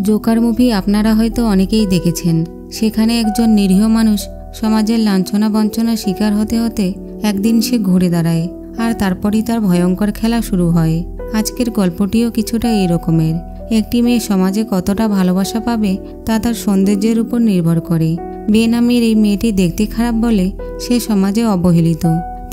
Joker movie আপনারা হয়তো অনেকেই দেখেছেন। সেখানে একজন নিরীহ মানুষ সমাজের লাঞ্ছনা বঞ্চনার শিকার হতে হতে একদিন সে ঘুরে দাঁড়ায়, আর তারপরই তার ভয়ঙ্কর খেলা শুরু হয়। আজকের গল্পটিও কিছুটা এই রকমের। একটি মেয়ে সমাজে কতটা ভালোবাসা পাবে তা তার সৌন্দর্যের উপর নির্ভর করে। বে নামের এই মেয়েটি দেখতে খারাপ বলে সে সমাজে অবহেলিত।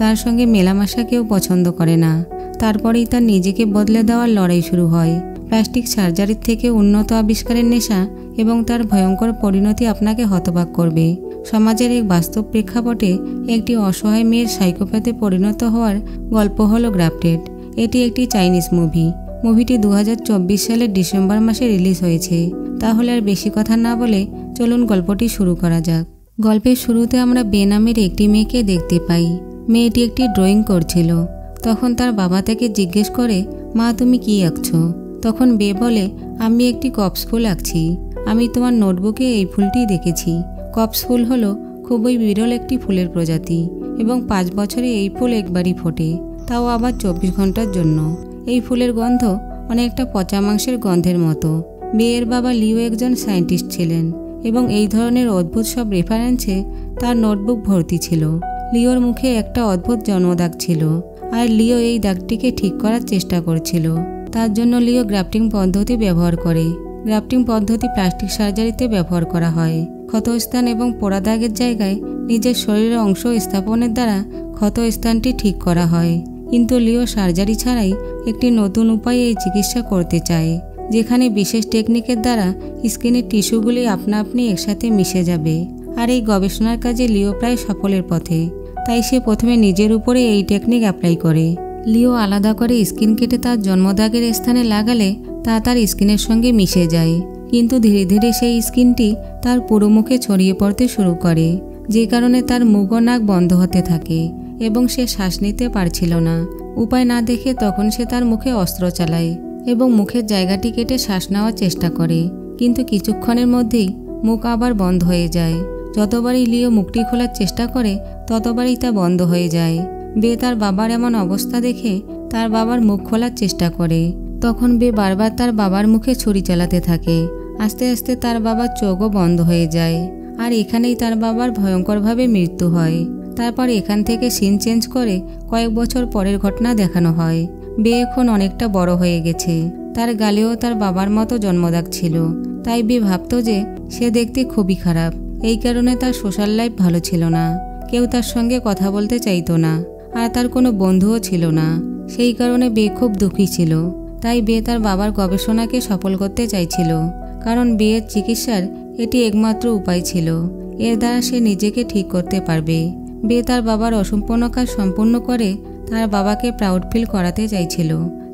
তার সঙ্গে মেলামেশা কেউ পছন্দ করে না। তারপরেই তার নিজেকে বদলে দেওয়ার লড়াই শুরু হয়। প্লাস্টিক সার্জারির থেকে উন্নত আবিষ্কারের নেশা এবং তার ভয়ঙ্কর পরিণতি আপনাকে হতবাক করবে। সমাজের এক বাস্তব প্রেক্ষাপটে একটি অসহায় মেয়ের সাইকোপ্যাথে পরিণত হওয়ার গল্প হলো গ্রাফটেড। এটি একটি চাইনিজ মুভি। মুভিটি 2024 সালের ডিসেম্বর মাসে রিলিজ হয়েছে। তাহলে আর বেশি কথা না বলে চলুন গল্পটি শুরু করা যাক। গল্পের শুরুতে আমরা বে নামের একটি মেয়েকে দেখতে পাই। মেয়েটি একটি ড্রয়িং করছিল। তখন তার বাবা তাকে জিজ্ঞেস করে, মা তুমি কি আঁকছো? তখন বে বলে, আমি একটি কপস ফুল আঁকছি। আমি তোমার নোটবুকে এই ফুলটি দেখেছি। কপস ফুল হলো খুবই বিরল একটি ফুলের প্রজাতি এবং 5 বছরে এই ফুল একবারই ফোটে, তাও আবার 24 ঘন্টার জন্য। এই ফুলের গন্ধ অনেকটা পচা মাংসের গন্ধের মতো। বেয়ের বাবা লিও একজন সায়েন্টিস্ট ছিলেন এবং এই ধরনের অদ্ভুত সব রেফারেন্সে তার নোটবুক ভর্তি ছিল। লিওর মুখে একটা অদ্ভুত জন্মদাগ ছিল, আর লিও এই দাগটিকে ঠিক করার চেষ্টা করছিল। তার জন্য লিও গ্রাফটিং পদ্ধতি ব্যবহার করে। গ্রাফটিং পদ্ধতি প্লাস্টিক সার্জারিতে ব্যবহার করা হয়। ক্ষতস্থান এবং পোড়া দাগের জায়গায় নিজের শরীরের অংশ স্থাপনের দ্বারা ক্ষত স্থানটি ঠিক করা হয়। কিন্তু লিও সার্জারি ছাড়াই একটি নতুন উপায়ে এই চিকিৎসা করতে চায়, যেখানে বিশেষ টেকনিকের দ্বারা স্কিনের টিস্যুগুলি আপনা আপনি একসাথে মিশে যাবে। আর এই গবেষণার কাজে লিও প্রায় সফলের পথে। তাই সে প্রথমে নিজের উপরে এই টেকনিক অ্যাপ্লাই করে। লিও আলাদা করে স্কিন কেটে তার জন্মদাগের স্থানে লাগালে তা তার স্কিনের সঙ্গে মিশে যায়। কিন্তু ধীরে ধীরে সেই স্কিনটি তার পুরো মুখে ছড়িয়ে পড়তে শুরু করে, যে কারণে তার মুখ ও নাক বন্ধ হতে থাকে এবং সে শ্বাস নিতে পারছিল না। উপায় না দেখে তখন সে তার মুখে অস্ত্র চালায় এবং মুখের জায়গাটি কেটে শ্বাস নেওয়ার চেষ্টা করে। কিন্তু কিছুক্ষণের মধ্যেই মুখ আবার বন্ধ হয়ে যায়। যতবারই লিও মুখটি খোলার চেষ্টা করে ততবারই তা বন্ধ হয়ে যায়। বে তার বাবার এমন অবস্থা দেখে তার বাবার মুখ খোলার চেষ্টা করে। তখন বে বারবার তার বাবার মুখে ছুরি চালাতে থাকে। আস্তে আস্তে তার বাবার চোখও বন্ধ হয়ে যায়, আর এখানেই তার বাবার ভয়ঙ্করভাবে মৃত্যু হয়। তারপর এখান থেকে সিন চেঞ্জ করে কয়েক বছর পরের ঘটনা দেখানো হয়। বে এখন অনেকটা বড় হয়ে গেছে। তার গালেও তার বাবার মতো জন্মদাগ ছিল। তাই বে ভাবত যে সে দেখতে খুবই খারাপ। এই কারণে তার সোশ্যাল লাইফ ভালো ছিল না। কেউ তার সঙ্গে কথা বলতে চাইতো না, আর তার কোনো বন্ধুও ছিল না। সেই কারণে বে খুব দুঃখী ছিল। তাই বে তার বাবার গবেষণাকে সফল করতে চাইছিল, কারণ বেয়ের চিকিৎসার এটি একমাত্র উপায় ছিল। এর দ্বারা সে নিজেকে ঠিক করতে পারবে। বে তার বাবার অসম্পূর্ণ কাজ সম্পূর্ণ করে তার বাবাকে প্রাউড ফিল করাতে চাইছিল।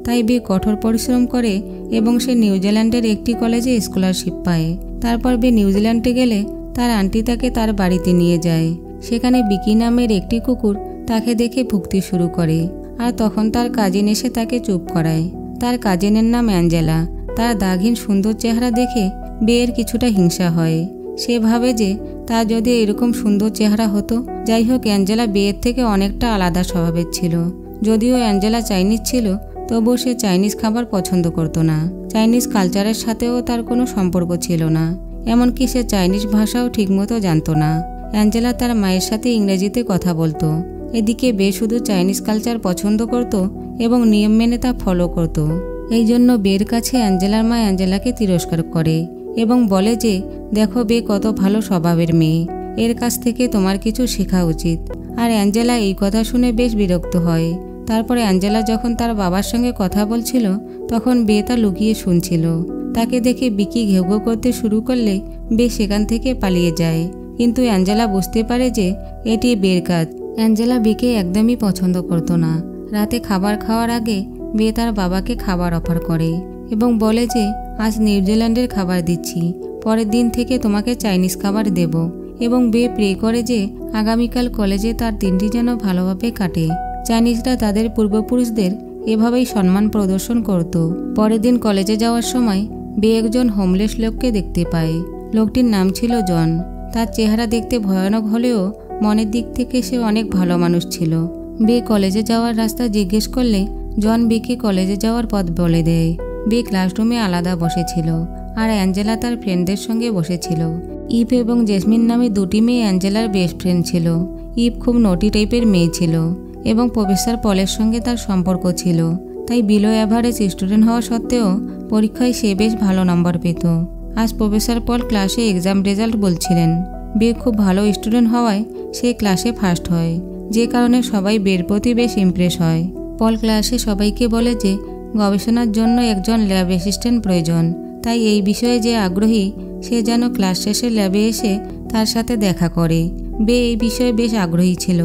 তাই বে কঠোর পরিশ্রম করে এবং সে নিউজিল্যান্ডের একটি কলেজে স্কলারশিপ পায়। তারপর বে নিউজিল্যান্ডে গেলে তার আন্টি তাকে তার বাড়িতে নিয়ে যায়। সেখানে বিকি নামের একটি কুকুর তাকে দেখে ভুগতে শুরু করে, আর তখন তার কাজিন এসে তাকে চুপ করায়। তার কাজিনের নাম অ্যাঞ্জেলা। তার দাগহীন সুন্দর চেহারা দেখে বেয়ের কিছুটা হিংসা হয়। সে ভাবে যে তার যদি এরকম সুন্দর চেহারা হতো। যাই হোক, অ্যাঞ্জেলা বেয়ের থেকে অনেকটা আলাদা স্বভাবের ছিল। যদিও অ্যাঞ্জেলা চাইনিজ ছিল, তবুও সে চাইনিজ খাবার পছন্দ করত না। চাইনিজ কালচারের সাথেও তার কোনো সম্পর্ক ছিল না। এমনকি সে চাইনিজ ভাষাও ঠিকমতো জানত না। অ্যাঞ্জেলা তার মায়ের সাথে ইংরেজিতে কথা বলতো। এদিকে বে শুধু চাইনিজ কালচার পছন্দ করত এবং নিয়ম মেনে তা ফলো করত। এই জন্য বের কাছে অ্যাঞ্জেলার মা অ্যাঞ্জেলাকে তিরস্কার করে এবং বলে যে, দেখো বে কত ভালো স্বভাবের মেয়ে, এর কাছ থেকে তোমার কিছু শেখা উচিত। আর অ্যাঞ্জেলা এই কথা শুনে বেশ বিরক্ত হয়। তারপরে অ্যাঞ্জেলা যখন তার বাবার সঙ্গে কথা বলছিল তখন বে তা লুকিয়ে শুনছিল। তাকে দেখে বিকি ঘেউ ঘেউ করতে শুরু করলে বে সেখান থেকে পালিয়ে যায়। কিন্তু অ্যাঞ্জেলা বুঝতে পারে যে এটি বের কাজ। অ্যাঞ্জেলা বেকে একদমই পছন্দ করতো না। রাতে খাবার খাওয়ার আগে বে তার বাবাকে খাবার অফার করে এবং বলে যে আজ নিউজিল্যান্ডের খাবার দিচ্ছি, পরের দিন থেকে তোমাকে চাইনিজ খাবার দেব। এবং বে প্রে করে যে আগামীকাল কলেজে তার দিনটি যেন ভালোভাবে কাটে। চাইনিজরা তাদের পূর্বপুরুষদের এভাবেই সম্মান প্রদর্শন করত। পরের দিন কলেজে যাওয়ার সময় বে একজন হোমলেস লোককে দেখতে পায়। লোকটির নাম ছিল জন। তার চেহারা দেখতে ভয়ানক হলেও মনের দিক থেকে সে অনেক ভালো মানুষ ছিল। বে কলেজে যাওয়ার রাস্তা জিজ্ঞেস করলে জন বেকে কলেজে যাওয়ার পথ বলে দেয়। বে ক্লাসরুমে আলাদা বসেছিল আর অ্যাঞ্জেলা তার ফ্রেন্ডদের সঙ্গে বসেছিল। ইভ এবং জেসমিন নামে দুটি মেয়ে অ্যাঞ্জেলার বেস্ট ফ্রেন্ড ছিল। ইভ খুব নটি টাইপের মেয়ে ছিল এবং প্রফেসর পলের সঙ্গে তার সম্পর্ক ছিল, তাই বিলো অ্যাভারেজ স্টুডেন্ট হওয়া সত্ত্বেও পরীক্ষায় সে বেশ ভালো নম্বর পেত। আজ প্রফেসর পল ক্লাসে এক্সাম রেজাল্ট বলছিলেন। বে খুব ভালো স্টুডেন্ট হওয়ায় সে ক্লাসে ফার্স্ট হয়, যে কারণে সবাই বের প্রতি বেশ ইমপ্রেস হয়। পল ক্লাসে সবাইকে বলে যে গবেষণার জন্য একজন ল্যাব অ্যাসিস্ট্যান্ট প্রয়োজন, তাই এই বিষয়ে যে আগ্রহী সে যেন ক্লাস শেষে ল্যাবে এসে তার সাথে দেখা করে। বে এই বিষয়ে বেশ আগ্রহী ছিল,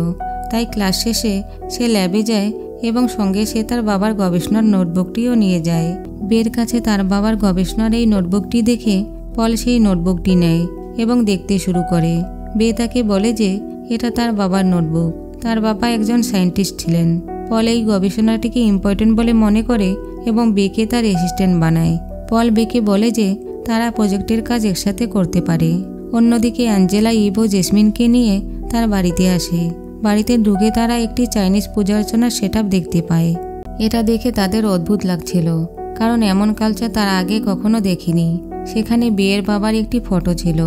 তাই ক্লাস শেষে সে ল্যাবে যায় এবং সঙ্গে সে তার বাবার গবেষণার নোটবুকটিও নিয়ে যায়। বের কাছে তার বাবার গবেষণার এই নোটবুকটি দেখে পল সেই নোটবুকটি নেয় এবং দেখতে শুরু করে। বে তাকে বলে যে এটা তার বাবার নোটবুক, তার বাবা একজন সায়েন্টিস্ট ছিলেন। পল এই গবেষণাটিকে ইম্পর্টেন্ট বলে মনে করে এবং বেকে তার অ্যাসিস্ট্যান্ট বানায়। পল বেকে বলে যে তারা প্রজেক্টের কাজ একসাথে করতে পারে। অন্যদিকে অ্যাঞ্জেলা ইভ ও জেসমিনকে নিয়ে তার বাড়িতে আসে। বাড়িতে ঢুকে তারা একটি চাইনিজ পূজা অর্চনার সেটআপ দেখতে পায়। এটা দেখে তাদের অদ্ভুত লাগছিল, কারণ এমন কালচার তারা আগে কখনো দেখেনি। সেখানে বেয়ের বাবার একটি ফটো ছিল।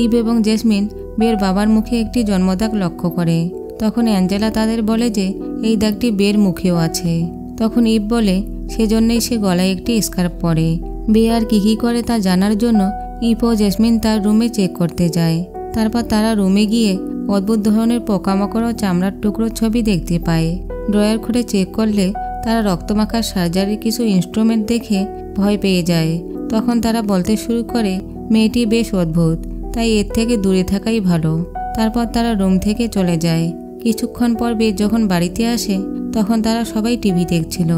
ইভ এবং জেসমিন বেয়ের বাবার মুখে একটি জন্মদাগ লক্ষ্য করে। তখন অ্যাঞ্জেলা তাদের বলে যে এই দাগটি বেয়ের মুখেও আছে। তখন ইভ বলে সেজন্যই সে গলায় একটি স্কার্ফ পরে। বে আর কী করে তা জানার জন্য ইভ ও জেসমিন তার রুমে চেক করতে যায়। তারপর তারা রুমে গিয়ে অদ্ভুত ধরনের পোকামাকড় ও চামড়ার টুকরোর ছবি দেখতে পায়। ড্রয়ার খুলে চেক করলে তারা রক্তমাখার সার্জারির কিছু ইনস্ট্রুমেন্ট দেখে ভয় পেয়ে যায়। তখন তারা বলতে শুরু করে মেয়েটি বেশ অদ্ভুত, তাই এর থেকে দূরে থাকাই ভালো। তারপর তারা রুম থেকে চলে যায়। কিছুক্ষণ পর বে যখন বাড়িতে আসে তখন তারা সবাই টিভি দেখছিল।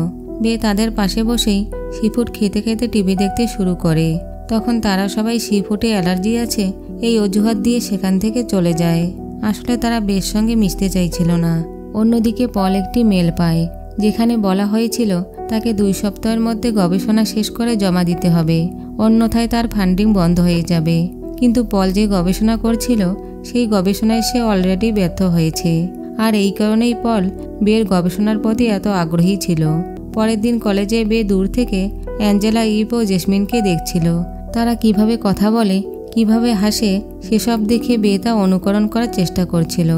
বে তাদের পাশে বসেই সিফুড খেতে খেতে টিভি দেখতে শুরু করে। তখন তারা সবাই সিফুডে অ্যালার্জি আছে এই অজুহাত দিয়ে সেখান থেকে চলে যায়। আসলে তারা বের সঙ্গে মিশতে চাইছিল না। অন্যদিকে পল একটি মেল পায় যেখানে বলা হয়েছিল তাকে 2 সপ্তাহের মধ্যে গবেষণা শেষ করে জমা দিতে হবে, অন্যথায় তার ফান্ডিং বন্ধ হয়ে যাবে। কিন্তু পল যে গবেষণা করছিল সেই গবেষণায় সে অলরেডি ব্যর্থ হয়েছে, আর এই কারণেই পল বের গবেষণার প্রতি এত আগ্রহী ছিল। পরের দিন কলেজে বে দূর থেকে অ্যাঞ্জেলা, ইভ ও জেসমিনকে দেখছিল। তারা কিভাবে কথা বলে, কিভাবে হাসে সেসব দেখে বে তা অনুকরণ করার চেষ্টা করছিল।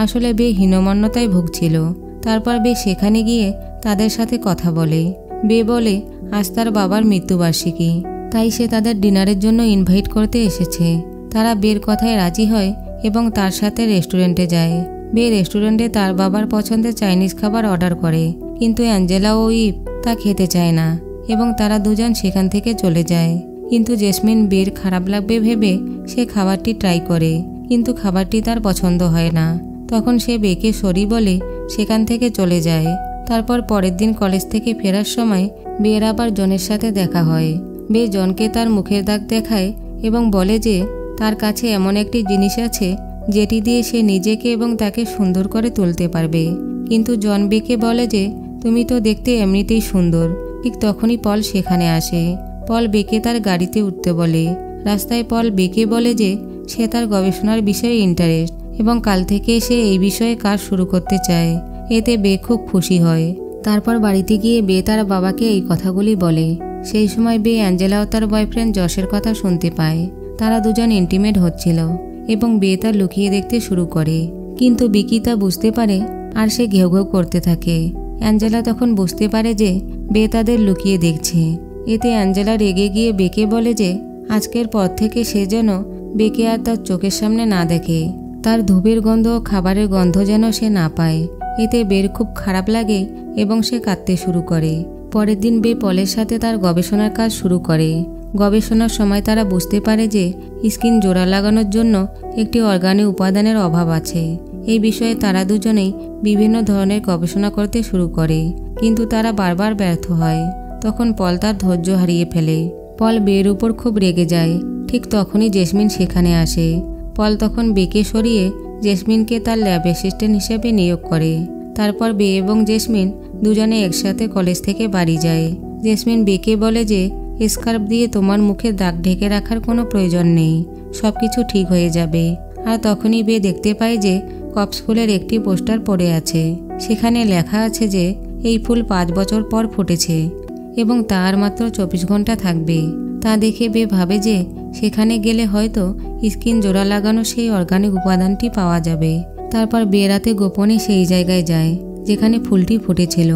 আসলে বে হীনমন্যতায় ভুগছিল। তারপর বে সেখানে গিয়ে তাদের সাথে কথা বলে। বে বলে আজ তার বাবার মৃত্যুবার্ষিকী, তাই সে তাদের ডিনারের জন্য ইনভাইট করতে এসেছে। তারা বের কথায় রাজি হয় এবং তার সাথে রেস্টুরেন্টে যায়। বে রেস্টুরেন্টে তার বাবার পছন্দের চাইনিজ খাবার অর্ডার করে, কিন্তু অ্যাঞ্জেলা ও ইভ তা খেতে চায় না এবং তারা দুজন সেখান থেকে চলে যায়। কিন্তু জেসমিন বের খারাপ লাগবে ভেবে সে খাবারটি ট্রাই করে, কিন্তু খাবারটি তার পছন্দ হয় না। তখন সে বেকে সরি বলে সেখান থেকে চলে যায়। তারপর পরের দিন কলেজ থেকে ফেরার সময় বের আবার জনের সাথে দেখা হয়। বে জনকে তার মুখের দাগ দেখায় এবং বলে যে তার কাছে এমন একটি জিনিস আছে যেটি দিয়ে সে নিজেকে এবং তাকে সুন্দর করে তুলতে পারবে। কিন্তু জন বেকে বলে যে তুমি তো দেখতে এমনিতেই সুন্দর। ঠিক তখনই পল সেখানে আসে। পল বেকে তার গাড়িতে উঠতে বলে। রাস্তায় পল বেকে বলে যে সে তার গবেষণার বিষয়ে ইন্টারেস্ট এবং কাল থেকে সে এই বিষয়ে কাজ শুরু করতে চায়। এতে বে খুব খুশি হয়। তারপর বাড়িতে গিয়ে বে তার বাবাকে এই কথাগুলি বলে। সেই সময় বে অ্যাঞ্জেলা ও তার বয়ফ্রেন্ড জশের কথা শুনতে পায়। তারা দুজন ইন্টিমেট হচ্ছিল এবং বে তা লুকিয়ে দেখতে শুরু করে, কিন্তু বিকি তা বুঝতে পারে আর সে ঘেউ ঘেউ করতে থাকে। অ্যাঞ্জেলা তখন বুঝতে পারে যে বে তাদের লুকিয়ে দেখছে। এতে অ্যাঞ্জেলা রেগে গিয়ে বেকে বলে যে আজকের পর থেকে সে যেন বেকে আর তার চোখের সামনে না দেখে। তার ধূপের গন্ধ ও খাবারের গন্ধ যেন সে না পায়। এতে বের খুব খারাপ লাগে এবং সে কাঁদতে শুরু করে। পরের দিন বে পলের সাথে তার গবেষণার কাজ শুরু করে। গবেষণার সময় তারা বুঝতে পারে যে স্কিন জোড়া লাগানোর জন্য একটি অর্গানিক উপাদানের অভাব আছে। এই বিষয়ে তারা দুজনেই বিভিন্ন ধরনের গবেষণা করতে শুরু করে, কিন্তু তারা বারবার ব্যর্থ হয়। তখন পল তার ধৈর্য হারিয়ে ফেলে। পল বের উপর খুব রেগে যায়। ঠিক তখনই জেসমিন সেখানে আসে। পল তখন বেকে সরিয়ে জেসমিনকে তার ল্যাব অ্যাসিস্ট্যান্ট হিসেবে নিয়োগ করে। তারপর বে এবং জেসমিন দুজনে একসাথে কলেজ থেকে বাড়ি যায়। জেসমিন বেকে বলে যে স্কার্ফ দিয়ে তোমার মুখে দাগ ঢেকে রাখার কোনো প্রয়োজন নেই, সব কিছু ঠিক হয়ে যাবে। আর তখনই বে দেখতে পায় যে কপস ফুলের একটি পোস্টার পড়ে আছে। সেখানে লেখা আছে যে এই ফুল 5 বছর পর ফুটেছে। এবং তার মাত্র 24 ঘন্টা থাকবে। তা দেখে বে ভাবে যে সেখানে গেলে হয়তো স্কিন জোড়া লাগানো সেই অর্গানিক উপাদানটি পাওয়া যাবে। তারপর বে রাতে গোপনে সেই জায়গায় যায় যেখানে ফুলটি ফুটেছিল।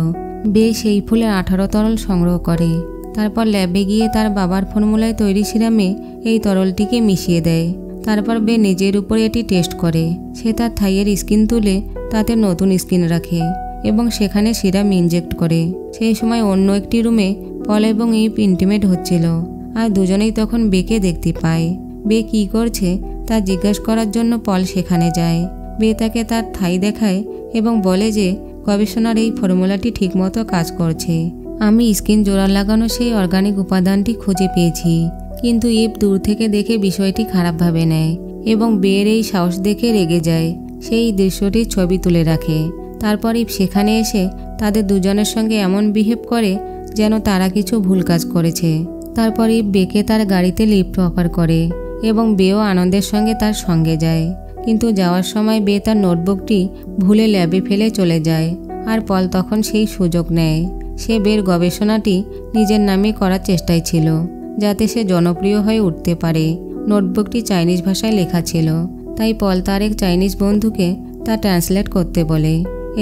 বে সেই ফুলের 18 তরল সংগ্রহ করে। তারপর ল্যাবে গিয়ে তার বাবার ফর্মুলায় তৈরি সিরামে এই তরলটিকে মিশিয়ে দেয়। তারপর বে নিজের উপরে এটি টেস্ট করে। সে তার থাইয়ের স্কিন তুলে তাতে নতুন স্কিন রাখে এবং সেখানে সিরাম ইনজেক্ট করে। সেই সময় অন্য একটি রুমে পল এবং ইভ ইন্টিমেট হচ্ছিল, আর দুজনেই তখন বেকে দেখতে পায়। বে কী করছে তা জিজ্ঞাসা করার জন্য পল সেখানে যায়। বে তাকে তার থাই দেখায় এবং বলে যে গবেষণার এই ফর্মুলাটি ঠিকমতো কাজ করছে। আমি স্কিন জোড়া লাগানো সেই অর্গানিক উপাদানটি খুঁজে পেয়েছি। কিন্তু ইভ দূর থেকে দেখে বিষয়টি খারাপভাবে নেয় এবং বের এই সাহস দেখে রেগে যায়। সেই দৃশ্যটির ছবি তুলে রাখে। তারপর ইভ সেখানে এসে তাদের দুজনের সঙ্গে এমন বিহেভ করে যেন তারা কিছু ভুল কাজ করেছে। তারপর ইভ বেকে তার গাড়িতে লিফট অফার করে এবং বেও আনন্দের সঙ্গে তার সঙ্গে যায়। কিন্তু যাওয়ার সময় বে তার নোটবুকটি ভুলে ল্যাবে ফেলে চলে যায়, আর পল তখন সেই সুযোগ নেয়। সে বের গবেষণাটি নিজের নামে করার চেষ্টায় ছিল যাতে সে জনপ্রিয় হয়ে উঠতে পারে। নোটবুকটি চাইনিজ ভাষায় লেখা ছিল, তাই পল তার এক চাইনিজ বন্ধুকে তা ট্রান্সলেট করতে বলে।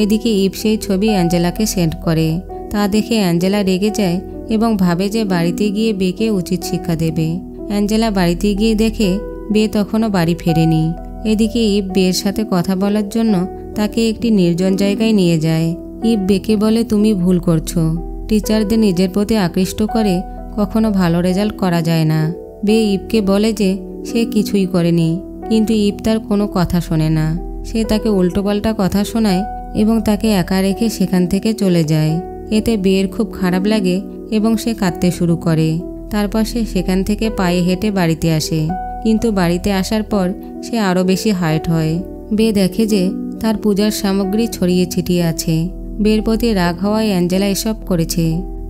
এদিকে ইভ সেই ছবি অ্যাঞ্জেলাকে সেন্ড করে। তা দেখে অ্যাঞ্জেলা রেগে যায় এবং ভাবে যে বাড়িতে গিয়ে বেকে উচিত শিক্ষা দেবে। অ্যাঞ্জেলা বাড়িতে গিয়ে দেখে বে তখনও বাড়ি ফেরেনি। এদিকে ইভ বের সাথে কথা বলার জন্য তাকে একটি নির্জন জায়গায় নিয়ে যায়। ইভ বেকে বলে, তুমি ভুল করছো। টিচারদের নিজের প্রতি আকৃষ্ট করে কখনো ভালো রেজাল্ট করা যায় না। বে ইভকে বলে যে সে কিছুই করেনি, কিন্তু ইভ তার কোনো কথা শোনে না। সে তাকে উল্টোপাল্টা কথা শোনায় এবং তাকে একা রেখে সেখান থেকে চলে যায়। এতে বের খুব খারাপ লাগে এবং সে কাঁদতে শুরু করে। তারপর সে সেখান থেকে পায়ে হেঁটে বাড়িতে আসে, কিন্তু বাড়িতে আসার পর সে আরও বেশি হার্ট হয়। বে দেখে যে তার পূজার সামগ্রী ছড়িয়ে ছিটিয়ে আছে। বের প্রতি রাগ হওয়ায় অ্যাঞ্জেলা এসব করেছে।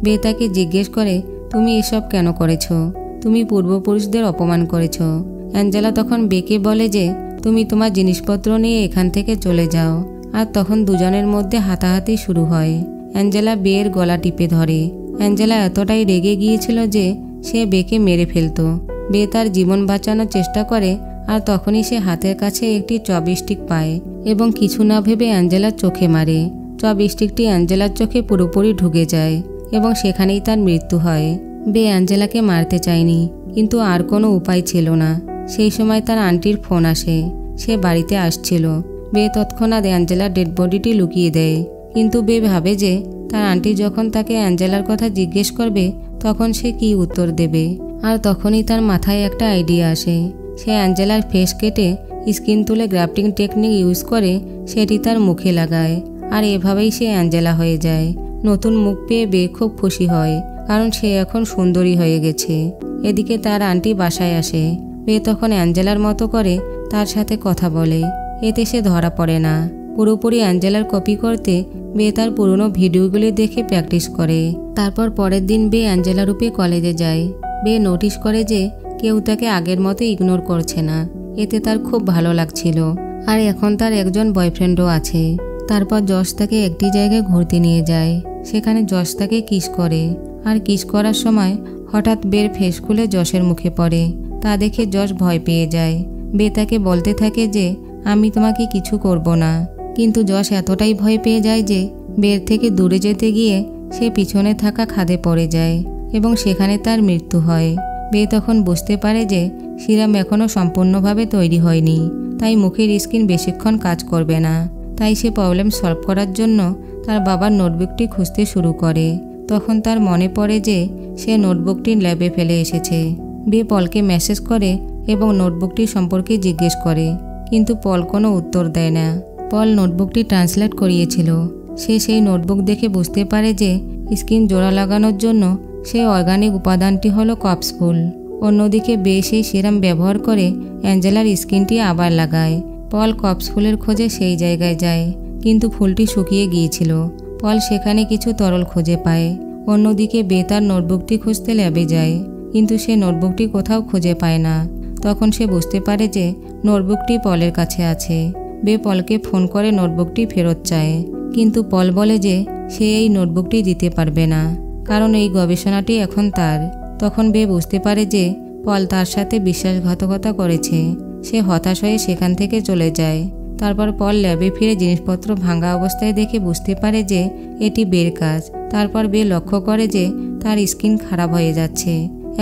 বে তাকে জিজ্ঞেস করে, তুমি এসব কেন করেছো? তুমি পূর্বপুরুষদের অপমান করেছো। অ্যাঞ্জেলা তখন বেকে বলে যে তুমি তোমার জিনিসপত্র নিয়ে এখান থেকে চলে যাও। আর তখন দুজনের মধ্যে হাতাহাতি শুরু হয়। অ্যাঞ্জেলা বের গলা টিপে ধরে। অ্যাঞ্জেলা এতটাই রেগে গিয়েছিল যে সে বেকে মেরে ফেলত। বে তার জীবন বাঁচানোর চেষ্টা করে, আর তখনই সে হাতের কাছে একটি চপস্টিক পায় এবং কিছু না ভেবে অ্যাঞ্জেলার চোখে মারে। চপস্টিকটি অ্যাঞ্জেলার চোখে পুরোপুরি ঢুকে যায় এবং সেখানেই তার মৃত্যু হয়। বে অ্যাঞ্জেলাকে মারতে চায়নি, কিন্তু আর কোনো উপায় ছিল না। সেই সময় তার আন্টির ফোন আসে। সে বাড়িতে আসছিল। বে তৎক্ষণাৎ অ্যাঞ্জেলার ডেড বডিটি লুকিয়ে দেয়, কিন্তু বে ভাবে যে তার আন্টি যখন তাকে অ্যাঞ্জেলার কথা জিজ্ঞেস করবে তখন সে কী উত্তর দেবে। আর তখনই তার মাথায় একটা আইডিয়া আসে। সে অ্যাঞ্জেলার ফেস কেটে স্কিন তুলে গ্রাফটিং টেকনিক ইউজ করে সেটি তার মুখে লাগায়, আর এভাবেই সে অ্যাঞ্জেলা হয়ে যায়। নতুন মুখ পেয়ে বে খুব খুশি হয়, কারণ সে এখন সুন্দরী হয়ে গেছে। এদিকে তার আন্টি বাসায় আসে। বে তখন অ্যাঞ্জেলার মতো করে তার সাথে কথা বলে। এতে সে ধরা পড়ে না। পুরোপুরি অ্যাঞ্জেলার কপি করতে বে তার পুরনো ভিডিওগুলি দেখে প্র্যাকটিস করে। তারপর পরের দিন বে অ্যাঞ্জেলা রূপে কলেজে যায়। বে নোটিশ করে যে কেউ তাকে আগের মতো ইগনোর করছে না। এতে তার খুব ভালো লাগছিল, আর এখন তার একজন বয়ফ্রেন্ডও আছে। তারপর যশ তাকে একটি জায়গায় ঘুরতে নিয়ে যায়। সেখানে যশ তাকে কিস করে, আর কিস করার সময় হঠাৎ বের ফেস খুলে যশের মুখে পড়ে। তা দেখে যশ ভয় পেয়ে যায়। বে তাকে বলতে থাকে যে আমি তোমাকে কিছু করব না, কিন্তু যশ এতটাই ভয় পেয়ে যায় যে বের থেকে দূরে যেতে গিয়ে সে পিছনে থাকা খাদে পড়ে যায় এবং সেখানে তার মৃত্যু হয়। বে তখন বুঝতে পারে যে সিরাম এখনও সম্পূর্ণভাবে তৈরি হয়নি, তাই মুখের স্কিন বেশিক্ষণ কাজ করবে না। তাই সে প্রবলেম সলভ করার জন্য তার বাবার নোটবুকটি খুঁজতে শুরু করে। তখন তার মনে পড়ে যে সে নোটবুকটি ল্যাবে ফেলে এসেছে। বে পলকে মেসেজ করে এবং নোটবুকটি সম্পর্কে জিজ্ঞেস করে, কিন্তু পল কোনো উত্তর দেয় না। পল নোটবুকটি ট্রান্সলেট করিয়েছিল। সে সেই নোটবুক দেখে বুঝতে পারে যে স্কিন জোড়া লাগানোর জন্য সেই অর্গানিক উপাদানটি হলো কপস ফুল। অন্যদিকে বে সেই সিরাম ব্যবহার করে অ্যাঞ্জেলার স্কিনটি আবার লাগায়। পল কপস ফুলের খোঁজে সেই জায়গায় যায়, কিন্তু ফুলটি শুকিয়ে গিয়েছিল। পল সেখানে কিছু তরল খুঁজে পায়। অন্যদিকে বে তার নোটবুকটি খুঁজতে ল্যাবে যায়, কিন্তু সে নোটবুকটি কোথাও খুঁজে পায় না। তখন সে বুঝতে পারে যে নোটবুকটি পলের কাছে আছে। বে পলকে ফোন করে নোটবুকটি ফেরত চায়, কিন্তু পল বলে যে সে এই নোটবুকটি দিতে পারবে না, কারণ এই গবেষণাটি এখন তার। তখন বে বুঝতে পারে যে পল তার সাথে বিশ্বাসঘাতকতা করেছে। সে হতাশ হয়ে সেখান থেকে চলে যায়। তারপর পল ল্যাবে ফিরে জিনিসপত্র ভাঙা অবস্থায় দেখে বুঝতে পারে যে এটি বের কাজ। তারপর বে লক্ষ্য করে যে তার স্কিন খারাপ হয়ে যাচ্ছে।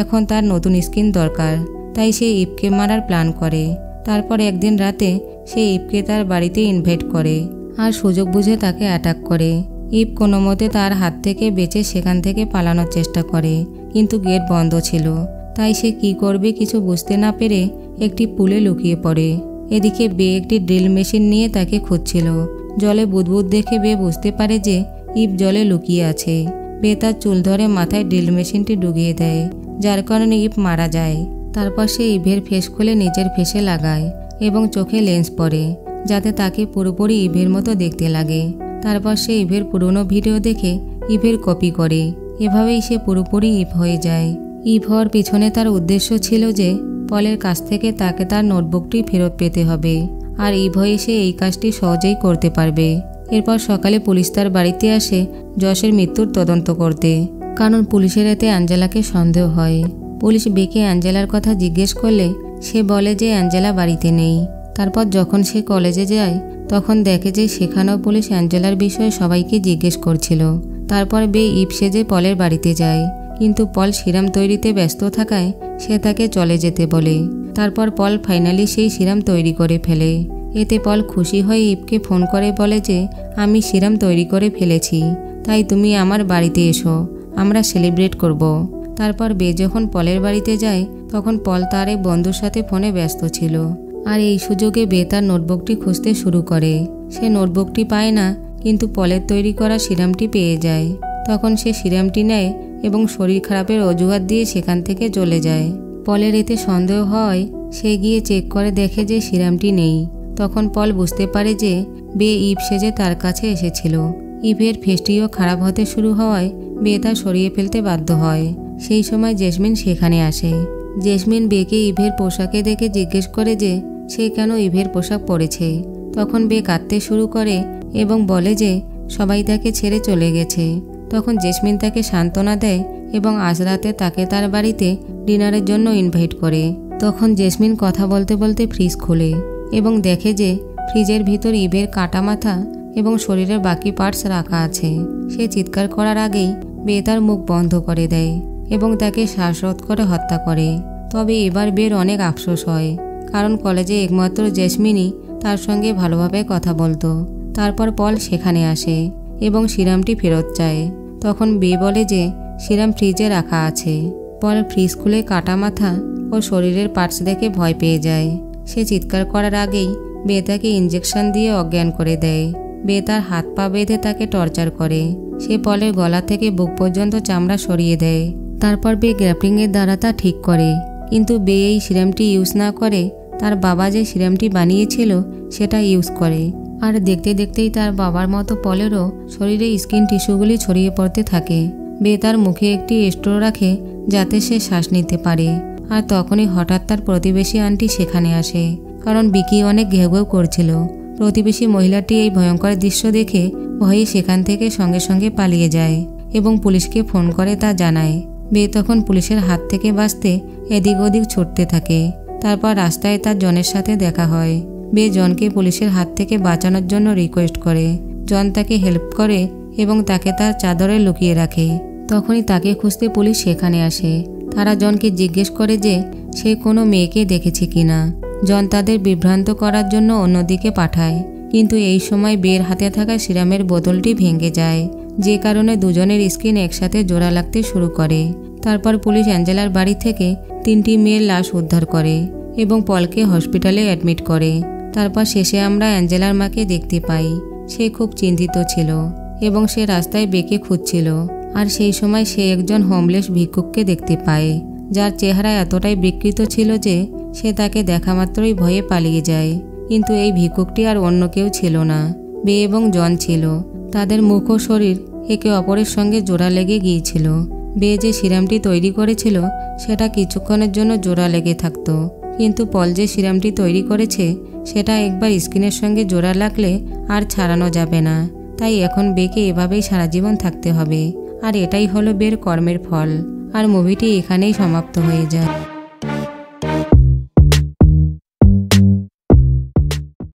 এখন তার নতুন স্কিন দরকার, তাই সে ইভকে মারার প্ল্যান করে। তারপর একদিন রাতে সে ইভকে তার বাড়িতে ইনভাইট করে আর সুযোগ বুঝে তাকে অ্যাটাক করে। ইভ কোনো মতে তার হাত থেকে বেঁচে সেখান থেকে পালানোর চেষ্টা করে, কিন্তু গেট বন্ধ ছিল। তাই সে কি করবে কিছু বুঝতে না পেরে একটি পুলে লুকিয়ে পড়ে। এদিকে বে একটি ড্রিল মেশিন নিয়ে তাকে খুঁজছিল। জলে বুদবুদ দেখে বে বুঝতে পারে যে ইভ জলে লুকিয়ে আছে। বে তার চুল ধরে মাথায় ড্রিল মেশিনটি ঢুকিয়ে দেয়, যার কারণে ইভ মারা যায়। তারপর সে ইভের ফেস খুলে নিজের ফেসে লাগায় এবং চোখে লেন্স পরে, যাতে তাকে পুরোপুরি ইভের মতো দেখতে লাগে। তারপর সে ইভের পুরনো ভিডিও দেখে ইভের কপি করে। এভাবেই সে পুরোপুরি ইভ হয়ে যায়। ইভ হওয়ার পিছনে তার উদ্দেশ্য ছিল যে পলের কাছ থেকে তাকে তার নোটবুকটি ফেরত পেতে হবে, আর ইভ হয়ে সে এই কাজটি সহজেই করতে পারবে। এরপর সকালে পুলিশ তার বাড়িতে আসে জশের মৃত্যুর তদন্ত করতে, কারণ পুলিশের এতে অ্যাঞ্জেলাকে সন্দেহ হয়। পুলিশ বেকে অ্যাঞ্জেলার কথা জিজ্ঞেস করলে সে বলে যে অ্যাঞ্জেলা বাড়িতে নেই। তারপর যখন সে কলেজে যায় তখন দেখে যে সেখানেও পুলিশ অ্যাঞ্জেলার বিষয়ে সবাইকে জিজ্ঞেস করছিল। তারপর বে ইভ সেজে পলের বাড়িতে যায়, কিন্তু পল সিরাম তৈরিতে ব্যস্ত থাকায় সে তাকে চলে যেতে বলে। তারপর পল ফাইনালি সেই সিরাম তৈরি করে ফেলে। এতে পল খুশি হয়ে ইভকে ফোন করে বলে যে আমি সিরাম তৈরি করে ফেলেছি, তাই তুমি আমার বাড়িতে এসো, আমরা সেলিব্রেট করব। তারপর বে যখন পলের বাড়িতে যায় তখন পল তার এক বন্ধুর সাথে ফোনে ব্যস্ত ছিল, আর এই সুযোগে বে তার নোটবুকটি খুঁজতে শুরু করে। সে নোটবুকটি পায় না, কিন্তু পলের তৈরি করা সিরামটি পেয়ে যায়। তখন সে সিরামটি নেয় এবং শরীর খারাপের অজুহাত দিয়ে সেখান থেকে চলে যায়। পলের এতে সন্দেহ হয়, সে গিয়ে চেক করে দেখে যে সিরামটি নেই। তখন পল বুঝতে পারে যে বে ইভ সেজে তার কাছে এসেছিল। ইভের ফেসটিও খারাপ হতে শুরু হওয়ায় বে তা সরিয়ে ফেলতে বাধ্য হয়। সেই সময় জেসমিন সেখানে আসে। জেসমিন বেকে ইভের পোশাকে দেখে জিজ্ঞেস করে যে সে কেন ইভের পোশাক পরেছে। তখন বে কাঁদতে শুরু করে এবং বলে যে সবাই তাকে ছেড়ে চলে গেছে। তখন জেসমিন তাকে সান্ত্বনা দেয় এবং আজ রাতে তাকে তার বাড়িতে ডিনারের জন্য ইনভাইট করে। তখন জেসমিন কথা বলতে বলতে ফ্রিজ খোলে এবং দেখে যে ফ্রিজের ভিতর ইভের কাটা মাথা এবং শরীরের বাকি পার্টস রাখা আছে। সে চিৎকার করার আগেই বে তার মুখ বন্ধ করে দেয় এবং তাকে শ্বাসরোধ করে হত্যা করে। তবে এবার বের অনেক আফসোস হয়, কারণ কলেজে একমাত্র জেসমিনই তার সঙ্গে ভালোভাবে কথা বলতো। তারপর পল সেখানে আসে এবং সিরামটি ফেরত চায়। তখন বে বলে যে সিরাম ফ্রিজে রাখা আছে। পল ফ্রিজ খুলে কাটা মাথা ও শরীরের পার্টস দেখে ভয় পেয়ে যায়। সে চিৎকার করার আগেই বে তাকে ইঞ্জেকশন দিয়ে অজ্ঞান করে দেয়। বে তার হাত পা বেঁধে তাকে টর্চার করে। সে পলের গলা থেকে বুক পর্যন্ত চামড়া সরিয়ে দেয়। তারপর বে গ্র্যাপলিংয়ের দ্বারা তা ঠিক করে, কিন্তু বে এই সিরামটি ইউজ না করে তার বাবা যে সিরামটি বানিয়েছিল সেটা ইউজ করে। আর দেখতে দেখতেই তার বাবার মতো পলেরও শরীরে স্কিন টিস্যুগুলি ছড়িয়ে পড়তে থাকে। বে তার মুখে একটি স্ট্রো রাখে যাতে সে শ্বাস নিতে পারে। আর তখনই হঠাৎ তার প্রতিবেশী আন্টি সেখানে আসে, কারণ বিকি অনেক ঘেউ ঘেউ করছিল। প্রতিবেশী মহিলাটি এই ভয়ঙ্কর দৃশ্য দেখে ভয়ে সেখান থেকে সঙ্গে সঙ্গে পালিয়ে যায় এবং পুলিশকে ফোন করে তা জানায়। বে তখন পুলিশের হাত থেকে বাঁচতে এদিক ওদিক ছুটতে থাকে। তারপর রাস্তায় তার জনের সাথে দেখা হয়। বে জনকে পুলিশের হাত থেকে বাঁচানোর জন্য রিকোয়েস্ট করে। জন তাকে হেল্প করে এবং তাকে তার চাদরে লুকিয়ে রাখে। তখনই তাকে খুঁজতে পুলিশ সেখানে আসে। তারা জনকে জিজ্ঞেস করে যে সে কোনো মেয়েকে দেখেছে কিনা। জন তাদের বিভ্রান্ত করার জন্য অন্যদিকে পাঠায়, কিন্তু এই সময় বের হাতে থাকা সিরামের বোতলটি ভেঙে যায়, যে কারণে দুজনের স্কিন একসাথে জোড়া লাগতে শুরু করে। তারপর পুলিশ অ্যাঞ্জেলার বাড়ি থেকে 3টি মেয়ের লাশ উদ্ধার করে এবং পলকে হসপিটালে অ্যাডমিট করে। তারপর শেষে আমরা অ্যাঞ্জেলার মাকে দেখতে পাই। সে খুব চিন্তিত ছিল এবং সে রাস্তায় বেকে খুঁজছিল। আর সেই সময় সে একজন হোমলেস ভিক্ষুককে দেখতে পায়, যার চেহারা এতটাই বিকৃত ছিল যে সে তাকে দেখা মাত্রই ভয়ে পালিয়ে যায়। কিন্তু এই ভিক্ষুকটি আর অন্য কেউ ছিল না, বে এবং জন ছিল। তাদের মুখ ও শরীর একে অপরের সঙ্গে জোড়া লেগে গিয়েছিল। বে যে সিরামটি তৈরি করেছিল সেটা কিছুক্ষণের জন্য জোড়া লেগে থাকতো, কিন্তু পল যে সিরামটি তৈরি করেছে সেটা একবার স্কিনের সঙ্গে জোড়া লাগলে আর ছাড়ানো যাবে না। তাই এখন বেকে এভাবেই সারা জীবন থাকতে হবে। আর এটাই হলো বের কর্মের ফল। আর মুভিটি এখানেই সমাপ্ত হয়ে যায়।